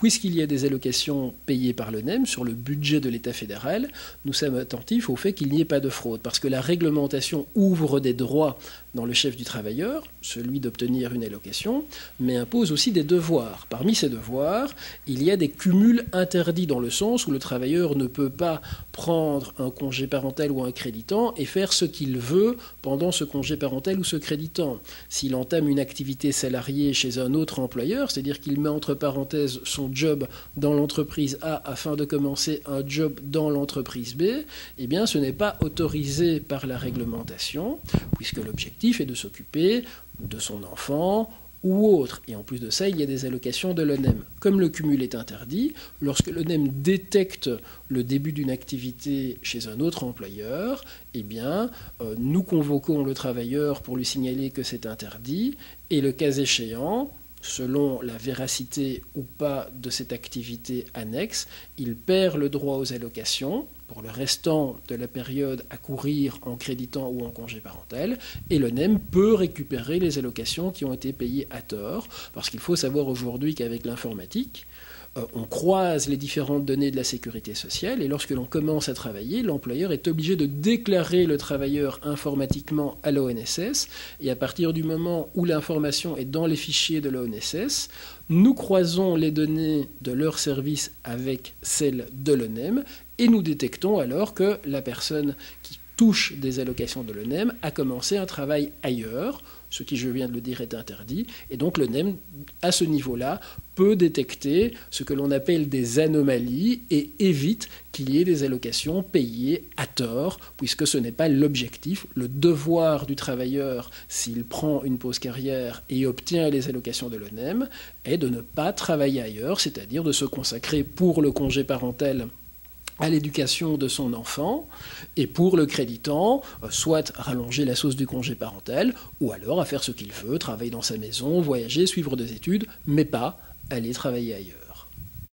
puisqu'il y a des allocations payées par l'ONEM sur le budget de l'État fédéral, nous sommes attentifs au fait qu'il n'y ait pas de fraude, parce que la réglementation ouvre des droits dans le chef du travailleur, celui d'obtenir une allocation, mais impose aussi des devoirs. Parmi ces devoirs, il y a des cumuls interdits dans le sens où le travailleur ne peut pas prendre un congé parental ou un créditant et faire ce qu'il veut pendant ce congé parental ou ce créditant. S'il entame une activité salariée chez un autre employeur, c'est-à-dire qu'il met entre parenthèses son job dans l'entreprise A afin de commencer un job dans l'entreprise B, eh bien ce n'est pas autorisé par la réglementation, puisque l'objectif est de s'occuper de son enfant ou autre. Et en plus de ça, il y a des allocations de l'ONEM. Comme le cumul est interdit, lorsque l'ONEM détecte le début d'une activité chez un autre employeur, eh bien, nous convoquons le travailleur pour lui signaler que c'est interdit, et le cas échéant, selon la véracité ou pas de cette activité annexe, il perd le droit aux allocations pour le restant de la période à courir en créditant ou en congé parental, et l'ONEM peut récupérer les allocations qui ont été payées à tort, parce qu'il faut savoir aujourd'hui qu'avec l'informatique, on croise les différentes données de la sécurité sociale, et lorsque l'on commence à travailler, l'employeur est obligé de déclarer le travailleur informatiquement à l'ONSS, et à partir du moment où l'information est dans les fichiers de l'ONSS, nous croisons les données de leur service avec celles de l'ONEM, et nous détectons alors que la personne qui touche des allocations de l'ONEM a commencé un travail ailleurs, ce qui, je viens de le dire, est interdit, et donc l'ONEM, à ce niveau-là, peut détecter ce que l'on appelle des anomalies et évite qu'il y ait des allocations payées à tort, puisque ce n'est pas l'objectif. Le devoir du travailleur, s'il prend une pause carrière et obtient les allocations de l'ONEM, est de ne pas travailler ailleurs, c'est-à-dire de se consacrer pour le congé parental à l'éducation de son enfant, et pour le créditant, soit rallonger la sauce du congé parental, ou alors à faire ce qu'il veut, travailler dans sa maison, voyager, suivre des études, mais pas aller travailler ailleurs.